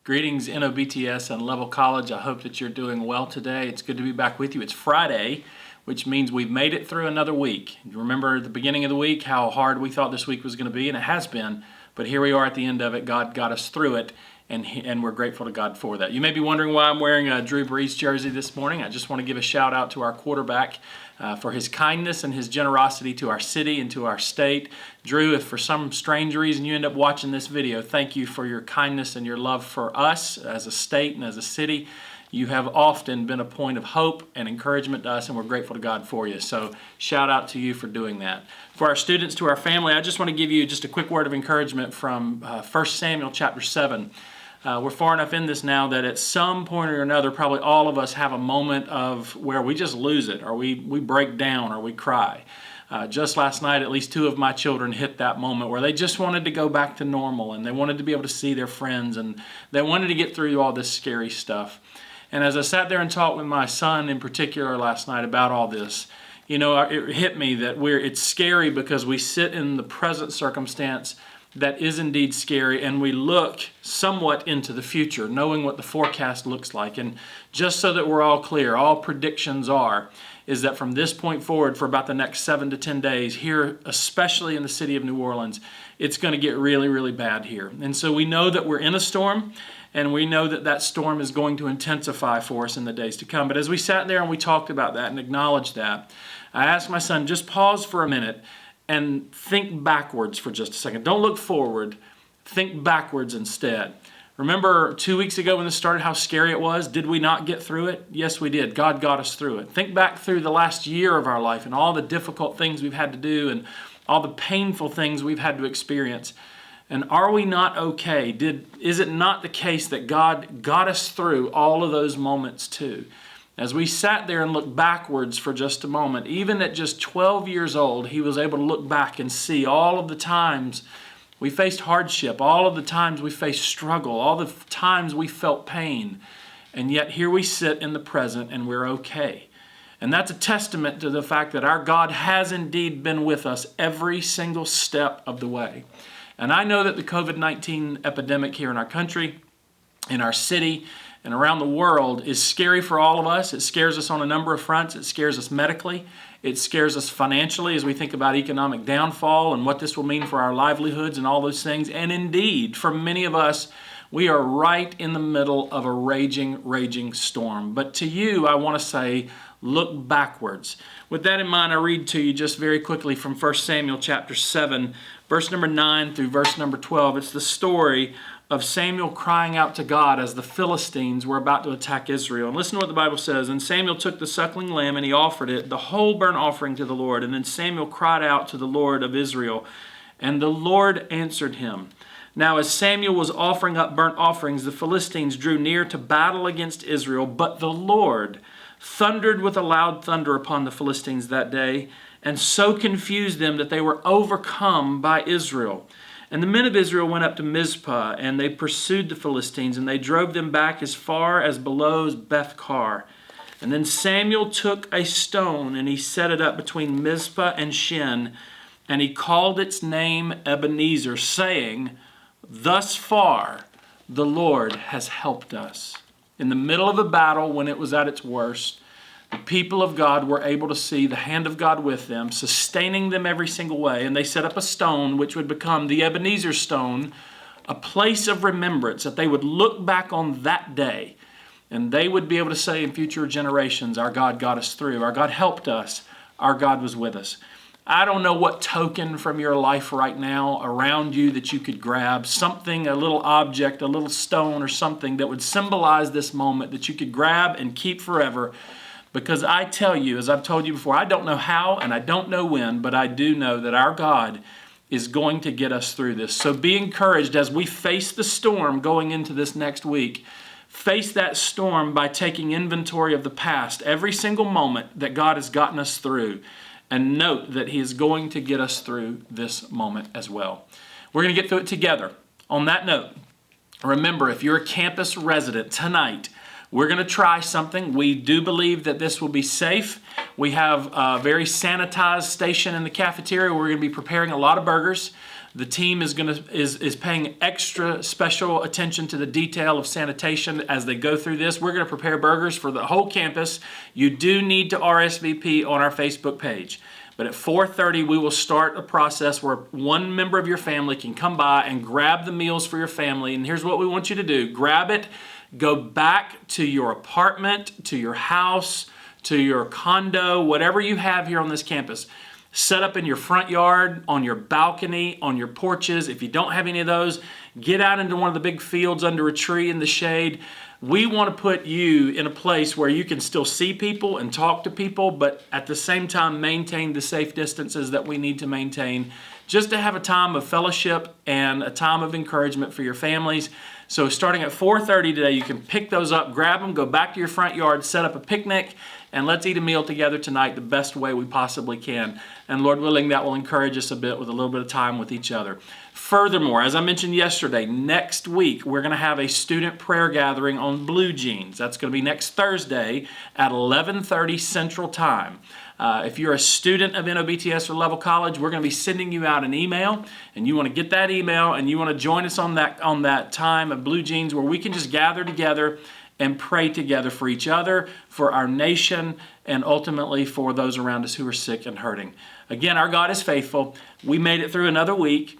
Greetings, NOBTS and Level College. I hope that you're doing well today. It's good to be back with you. It's Friday, which means we've made it through another week. Remember at the beginning of the week how hard we thought this week was going to be, and it has been. But here we are at the end of it. God got us through it, and we're grateful to God for that. You may be wondering why I'm wearing a Drew Brees jersey this morning. I just want to give a shout out to our quarterback for his kindness and his generosity to our city and to our state. Drew, if for some strange reason you end up watching this video, thank you for your kindness and your love for us as a state and as a city. You have often been a point of hope and encouragement to us, and we're grateful to God for you. So shout out to you for doing that. For our students, to our family, I just want to give you just a quick word of encouragement from 1 Samuel chapter 7. We're far enough in this now that at some point or another, probably all of us have a moment of where we just lose it, or we break down, or we cry. Just last night, at least two of my children hit that moment where they just wanted to go back to normal, and they wanted to be able to see their friends, and they wanted to get through all this scary stuff. And as I sat there and talked with my son in particular last night about all this, you know, it hit me that it's scary because we sit in the present circumstance that is indeed scary, and we look somewhat into the future, knowing what the forecast looks like. And just so that we're all clear, all predictions is that from this point forward for about the next 7 to 10 days here, especially in the city of New Orleans, it's going to get really, really bad here. And so we know that we're in a storm, and we know that that storm is going to intensify for us in the days to come. But as we sat there and we talked about that and acknowledged that, I asked my son, just pause for a minute and think backwards for just a second. Don't look forward. Think backwards instead. Remember 2 weeks ago when this started how scary it was? Did we not get through it? Yes, we did. God got us through it. Think back through the last year of our life and all the difficult things we've had to do and all the painful things we've had to experience. And are we not okay? Is it not the case that God got us through all of those moments too? As we sat there and looked backwards for just a moment, even at just 12 years old, he was able to look back and see all of the times we faced hardship, all of the times we faced struggle, all the times we felt pain. And yet here we sit in the present and we're okay. And that's a testament to the fact that our God has indeed been with us every single step of the way. And I know that the COVID-19 epidemic here in our country, in our city, and around the world is scary for all of us. It scares us on a number of fronts. It scares us medically. It scares us financially as we think about economic downfall and what this will mean for our livelihoods and all those things. And indeed, for many of us, we are right in the middle of a raging storm. But to you, I want to say, look backwards. With that in mind, I read to you just very quickly from 1 Samuel chapter 7, verse number 9 through verse number 12. It's the story of Samuel crying out to God as the Philistines were about to attack Israel. And listen to what the Bible says. And Samuel took the suckling lamb and he offered it, the whole burnt offering, to the Lord. And then Samuel cried out to the Lord of Israel, and the Lord answered him. Now as Samuel was offering up burnt offerings, the Philistines drew near to battle against Israel, but the Lord thundered with a loud thunder upon the Philistines that day, and so confused them that they were overcome by Israel. And the men of Israel went up to Mizpah, and they pursued the Philistines, and they drove them back as far as below Beth-kar. And then Samuel took a stone, and he set it up between Mizpah and Shin, and he called its name Ebenezer, saying, "Thus far the Lord has helped us." In the middle of a battle, when it was at its worst, the people of God were able to see the hand of God with them, sustaining them every single way. And they set up a stone which would become the Ebenezer stone, a place of remembrance that they would look back on that day. And they would be able to say in future generations, our God got us through. Our God helped us. Our God was with us. I don't know what token from your life right now around you that you could grab, something, a little object, a little stone or something that would symbolize this moment that you could grab and keep forever. Because I tell you, as I've told you before, I don't know how and I don't know when, but I do know that our God is going to get us through this. So be encouraged as we face the storm going into this next week. Face that storm by taking inventory of the past, every single moment that God has gotten us through, and note that He is going to get us through this moment as well. We're going to get through it together. On that note, remember, if you're a campus resident tonight, we're going to try something. We do believe that this will be safe. We have a very sanitized station in the cafeteria. We're going to be preparing a lot of burgers. The team is paying extra special attention to the detail of sanitation as they go through this. We're going to prepare burgers for the whole campus. You do need to RSVP on our Facebook page. But at 4:30, we will start a process where one member of your family can come by and grab the meals for your family. And here's what we want you to do. Grab it, go back to your apartment, to your house, to your condo, whatever you have here on this campus. Set up in your front yard, on your balcony, on your porches. If you don't have any of those, get out into one of the big fields under a tree in the shade. We want to put you in a place where you can still see people and talk to people, but at the same time maintain the safe distances that we need to maintain, just to have a time of fellowship and a time of encouragement for your families. So starting at 4:30 today, you can pick those up, grab them, go back to your front yard, set up a picnic, and let's eat a meal together tonight the best way we possibly can. And Lord willing, that will encourage us a bit with a little bit of time with each other. Furthermore, as I mentioned yesterday, next week we're going to have a student prayer gathering on Blue Jeans. That's going to be next Thursday at 11:30 Central Time. If you're a student of NOBTS or Level College, we're going to be sending you out an email, and you want to get that email and you want to join us on that time of Blue Jeans where we can just gather together and pray together for each other, for our nation, and ultimately for those around us who are sick and hurting. Again, our God is faithful. We made it through another week.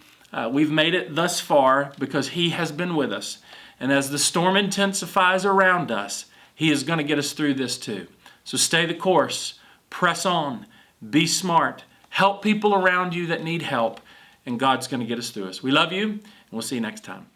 We've made it thus far because He has been with us. And as the storm intensifies around us, He is going to get us through this too. So stay the course, press on, be smart, help people around you that need help, and God's going to get us through us. We love you, and we'll see you next time.